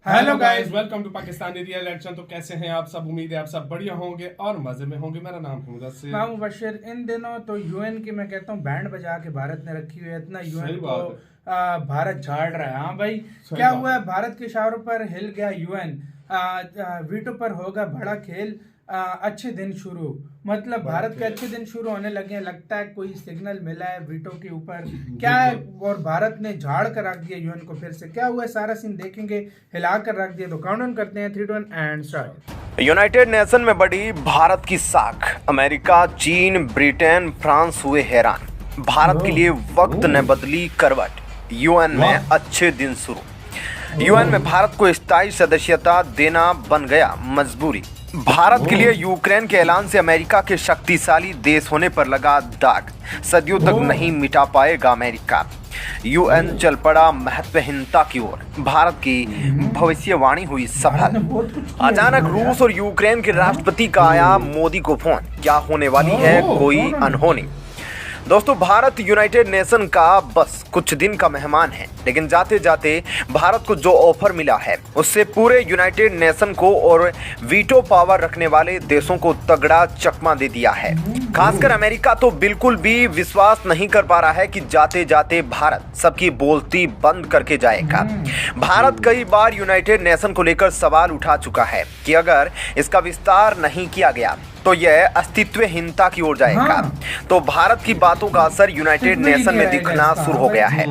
Hello guys, welcome to Pakistani real action. तो कैसे हैं आप सब? उम्मीद है आप सब बढ़िया होंगे और मजे में होंगे। मेरा नाम है मुदस्सिर। मैं मुबशिर। इन दिनों तो यूएन की मैं कहता हूँ बैंड बजा के भारत ने रखी हुई है। इतना यूएन को भारत झाड़ रहा है। हाँ भाई, क्या हुआ है? भारत के इशारों पर हिल गया यूएन। वीटो पर होगा बड़ा खेल। अच्छे दिन शुरू, मतलब भारत के अच्छे दिन शुरू होने लगे हैं। लगता है कोई सिग्नल मिला है वीटो के ऊपर, क्या है? और भारत ने झाड़ कर रख दिया यूएन को। फिर से क्या हुआ है सारा सीन देखेंगे। हिला कर रख दिया। तो काउंटडाउन करते हैं 3 2 1 एंड स्टार्ट। यूनाइटेड नेशन में बढ़ी भारत की साख। अमेरिका, चीन, ब्रिटेन, फ्रांस हुए हैरान। भारत के लिए वक्त ने बदली करवट। यूएन में अच्छे दिन शुरू। यूएन में भारत को स्थायी सदस्यता देना बन गया मजबूरी। भारत के लिए यूक्रेन के ऐलान से अमेरिका के शक्तिशाली देश होने पर लगा दाग। सदियों तक नहीं मिटा पाएगा अमेरिका। यूएन चल पड़ा महत्वहीनता की ओर। भारत की भविष्यवाणी हुई सफल। अचानक रूस और यूक्रेन के राष्ट्रपति का आया मोदी को फोन। क्या होने वाली है कोई अनहोनी। दोस्तों, भारत यूनाइटेड नेशन का बस कुछ दिन का मेहमान है, लेकिन जाते जाते भारत को जो ऑफर मिला है उससे पूरे यूनाइटेड नेशन को और वीटो पावर रखने वाले देशों को तगड़ा चकमा दे दिया है। खासकर अमेरिका तो बिल्कुल भी विश्वास नहीं कर पा रहा है कि जाते जाते भारत सबकी बोलती बंद करके जाएगा। भारत कई बार यूनाइटेड नेशन को लेकर सवाल उठा चुका है कि अगर इसका विस्तार नहीं किया गया तो यह अस्तित्वहीनता की ओर जाएगा। तो भारत की बातों का असर यूनाइटेड नेशन में दिखना शुरू हो गया है।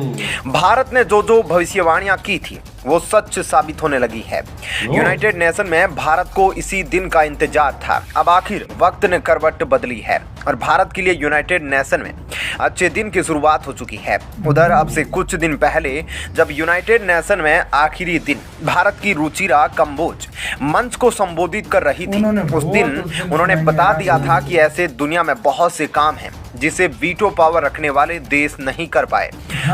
भारत ने जो जो भविष्यवाणियां की थी वो सच साबित होने लगी है। यूनाइटेड नेशन में भारत को इसी दिन का इंतजार था। अब आखिर वक्त ने करवट बदली है और भारत के लिए यूनाइटेड नेशन में अच्छे दिन की शुरुआत हो चुकी है। उधर अब से कुछ दिन पहले जब यूनाइटेड नेशन में आखिरी दिन भारत की रुचिरा कंबोज मंच को संबोधित कर रही थी, उस दिन उन्होंने बता दिया था कि ऐसे दुनिया में बहुत से काम हैं जिसे वीटो पावर रखने वाले देश नहीं कर पाए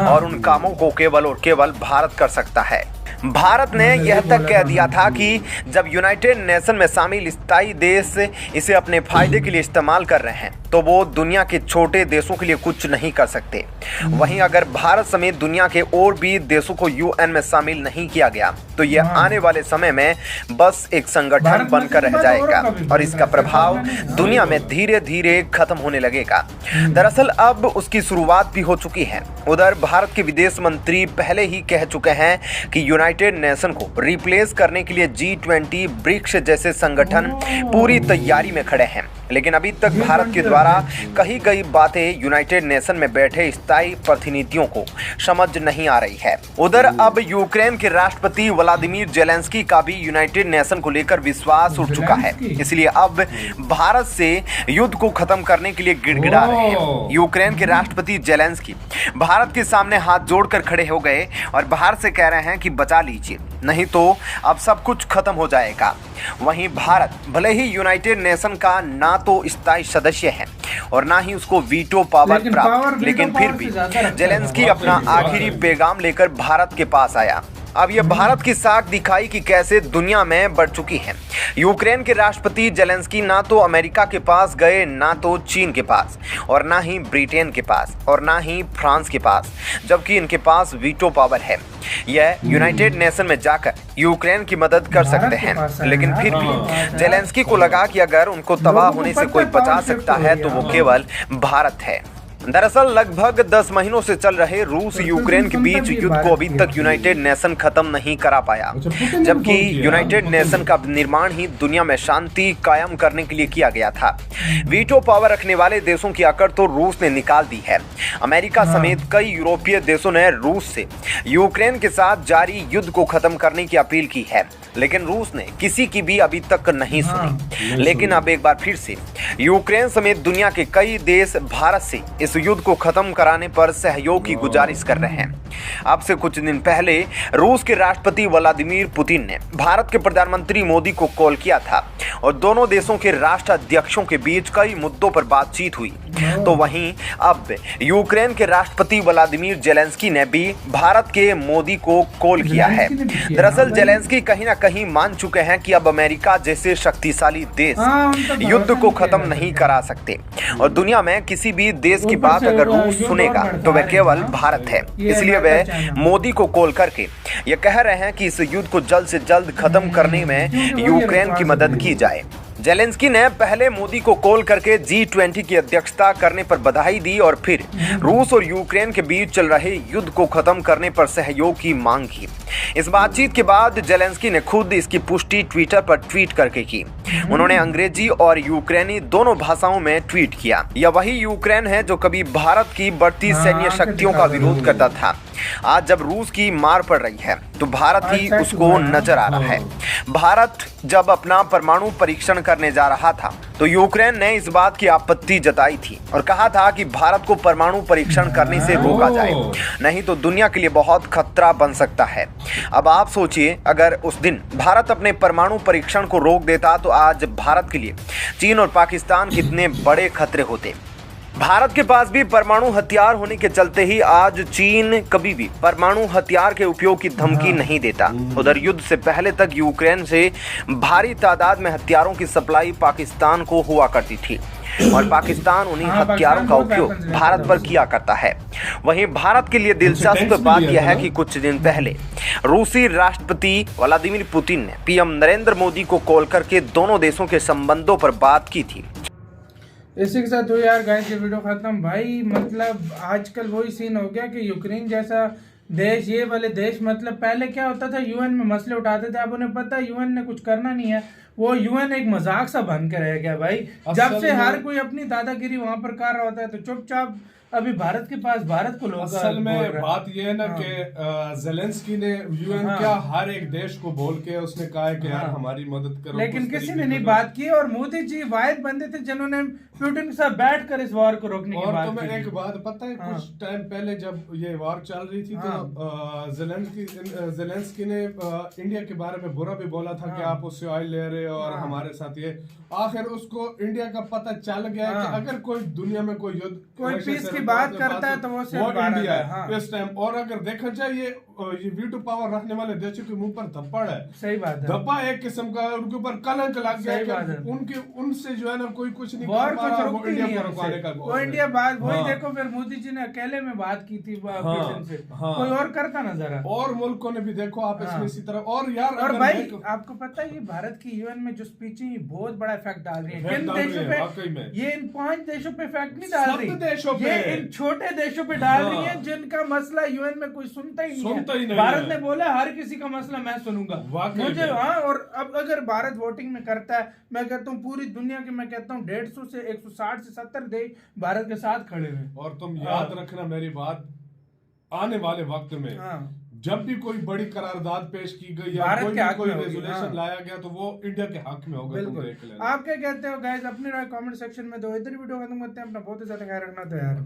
और उन कामों को केवल और केवल भारत कर सकता है। भारत ने यह तक कह दिया था कि जब यूनाइटेड नेशन में शामिल स्थायी देश इसे अपने फायदे के लिए इस्तेमाल कर रहे हैं तो वो दुनिया के छोटे देशों के लिए कुछ नहीं कर सकते। वहीं अगर भारत समेत दुनिया के और भी देशों को यूएन में शामिल नहीं किया गया तो यह आने वाले समय में बस एक संगठन बनकर रह जाएगा और इसका प्रभाव दुनिया में धीरे धीरे खत्म होने लगेगा। दरअसल अब उसकी शुरुआत भी हो चुकी है। उधर भारत के विदेश मंत्री पहले ही कह चुके हैं कि यूनाइटेड नेशन को रिप्लेस करने के लिए G20, ब्रिक्स जैसे संगठन पूरी तैयारी में खड़े हैं। लेकिन अभी तक भारत के द्वारा कही गई बातें यूनाइटेड नेशन में बैठे स्थायी प्रतिनिधियों को समझ नहीं आ रही है। उधर अब यूक्रेन के राष्ट्रपति व्लादिमीर जेलेंस्की का भी यूनाइटेड नेशन को लेकर विश्वास उठ चुका है। इसलिए अब भारत से युद्ध को खत्म करने के लिए गिड़गिड़ा रहे हैं। यूक्रेन के राष्ट्रपति जेलेंस्की भारत के सामने हाथ जोड़कर खड़े हो गए और बाहर से कह रहे हैं कि बचा लीजिए, नहीं तो अब सब कुछ खत्म हो जाएगा। वहीं भारत भले ही यूनाइटेड नेशन का ना तो स्थायी सदस्य है और ना ही उसको वीटो पावर प्राप्त, लेकिन फिर भी जेलेंस्की अपना आखिरी पैगाम लेकर भारत के पास आया। अब यह भारत की साख दिखाई कि कैसे दुनिया में बढ़ चुकी है। यूक्रेन के राष्ट्रपति जेलेंस्की ना तो अमेरिका के पास गए, ना तो चीन के पास, और ना ही ब्रिटेन के पास, और ना ही फ्रांस के पास, जबकि इनके पास वीटो पावर है। यह यूनाइटेड नेशन में जाकर यूक्रेन की मदद कर सकते हैं। लेकिन फिर भी जेलेंस्की को लगा कि अगर उनको तबाह होने से कोई बचा सकता है तो वो केवल भारत है। दरअसल लगभग 10 महीनों से चल रहे रूस यूक्रेन के बीच युद्ध को अभी तक यूनाइटेड नेशन खत्म नहीं करा पाया, जबकि यूनाइटेड नेशन का निर्माण ही दुनिया में शांति कायम करने के लिए किया गया था। वीटो पावर रखने वाले देशों की अकड़ तो रूस ने निकाल दी है। अमेरिका समेत कई यूरोपीय देशों ने रूस से यूक्रेन के साथ जारी युद्ध को खत्म करने की अपील की है, लेकिन रूस ने किसी की भी अभी तक नहीं सुनी। लेकिन अब एक बार फिर से यूक्रेन समेत दुनिया के कई देश भारत से इस युद्ध को खत्म कराने पर सहयोग की गुजारिश कर रहे हैं। अब से कुछ दिन पहले रूस के राष्ट्रपति व्लादिमीर पुतिन ने भारत के प्रधानमंत्री मोदी को कॉल किया था और दोनों देशों के राष्ट्राध्यक्षों के बीच कई मुद्दों पर बातचीत हुई। तो वहीं अब यूक्रेन के राष्ट्रपति व्लादिमीर जेलेंस्की ने भी भारत के मोदी को कॉल किया है। दरअसल जेलेंस्की कहीं ना कहीं मान चुके हैं कि अब अमेरिका जैसे शक्तिशाली देश युद्ध को खत्म नहीं करा सकते और दुनिया में किसी भी देश की बात से अगर वो रूस युद्ध सुनेगा और बढ़ता तो वह है, केवल हाँ? भारत है। ये इसलिए अमेरिका वह चाइना। मोदी को कॉल करके ये कह रहे हैं कि इस युद्ध को जल्द से जल्द खत्म करने में क्योंकि वही यूक्रेन की मदद की जाए। जेलेंस्की ने पहले मोदी को कॉल करके G20 की अध्यक्षता करने पर बधाई दी और फिर रूस और यूक्रेन के बीच चल रहे युद्ध को खत्म करने पर सहयोग की मांग की। इस बातचीत के बाद जेलेंस्की ने खुद इसकी पुष्टि ट्विटर पर ट्वीट करके की। उन्होंने अंग्रेजी और यूक्रेनी दोनों भाषाओं में ट्वीट किया। यह वही यूक्रेन है जो कभी भारत की बढ़ती सैन्य शक्तियों का विरोध करता था। आज जब रूस की मार पड़ रही है तो भारत ही उसको नजर आ रहा है। भारत जब अपना परमाणु परीक्षण करने जा रहा था तो यूक्रेन ने इस बात की आपत्ति जताई थी और कहा था कि भारत को परमाणु परीक्षण करने से रोका जाए, नहीं तो दुनिया के लिए बहुत खतरा बन सकता है। अब आप सोचिए, अगर उस दिन भारत अपने परमाणु परीक्षण को रोक देता तो आज भारत के लिए चीन और पाकिस्तान कितने बड़े खतरे होते। भारत के पास भी परमाणु हथियार होने के चलते ही आज चीन कभी भी परमाणु हथियार के उपयोग की धमकी नहीं देता। उधर युद्ध से पहले तक यूक्रेन से भारी तादाद में हथियारों की सप्लाई पाकिस्तान को हुआ करती थी और पाकिस्तान उन्हीं हथियारों का उपयोग भारत पर किया करता है। वहीं भारत के लिए दिलचस्प बात यह है कि कुछ दिन पहले रूसी राष्ट्रपति व्लादिमीर पुतिन ने पीएम नरेंद्र मोदी को कॉल करके दोनों देशों के संबंधों पर बात की थी। इसी के साथ हो यार गाइस ये वीडियो खत्म। भाई मतलब आजकल वही सीन हो गया कि यूक्रेन जैसा देश, ये वाले देश, मतलब पहले क्या होता था, यूएन में मसले उठाते थे। अब उन्हें पता है यूएन ने कुछ करना नहीं है, वो यूएन एक मजाक सा बन के रह गया भाई। जब से हर कोई अपनी दादागिरी वहां पर कर रहा होता है तो चुपचाप अभी भारत के पास, भारत को लोग असल में बात यह है ना कि जेलेंस्की ने यूएन क्या हर एक देश को बोल के उसने कहा है कि यार हमारी मदद करो, लेकिन किसी ने नहीं बात की। और मोदी जी वाहिद बंदे थे जिन्होंने पुतिन के साथ बैठकर इस वॉर को रोकने की बात की। तुम्हें एक बात पता है, कुछ टाइम पहले जब ये वॉर चल रही थी तो जेलेंस्की ने इंडिया के बारे में बुरा भी बोला था कि आप उससे ऑयल ले रहे हो और हमारे साथ ये। आखिर उसको इंडिया का पता चल गया कि अगर कोई दुनिया में कोई युद्ध, कोई पीस की बात करता है तो वो इंडिया है इस टाइम। और अगर देखा जाए ये वीटो पावर रखने वाले देशों के मुंह पर थप्पड़ है। सही बात है, धप्पा एक किस्म का, उनके ऊपर कलंक लग गया कि उनके उनसे जो है ना कोई कुछ नहीं कर पा रहा, वो इंडिया को रुकवाने का वो इंडिया बात वही देखो। फिर मोदी जी ने अकेले में बात की थी पुतिन से, कोई और करता ना जरा। और मुल्कों ने भी देखो आप इसमें इसी तरह। और यार और भाई आपको पता है ये भारत की यूएन में जो स्पीचें बहुत बड़ा इफेक्ट डाल रही है। किन देशों पे? ये इन 5 देशों पे इफेक्ट नहीं डाल रही, ये इन छोटे देशों पे डाल रही है जिनका मसला यूएन में कोई सुनता ही नहीं है। भारत ने बोला हर किसी का मसला मैं सुनूंगा मुझे। हाँ, और अब अगर भारत वोटिंग में करता है, मैं कहता हूँ पूरी दुनिया के, मैं कहता हूँ 150 से 160 से 70 देश भारत के साथ खड़े हैं। और तुम याद रखना मेरी बात, आने वाले वक्त में जब भी कोई बड़ी करारदाद पेश की गई या कोई रेजोल्यूशन लाया गया तो वो इंडिया के हक में होगा। आप क्या कहते हो गाइस? अपनी राय कमेंट सेक्शन में दो। इधर वीडियो खत्म करते हैं। अपना बहुत ही ज्यादा ख्याल रखना तो यार।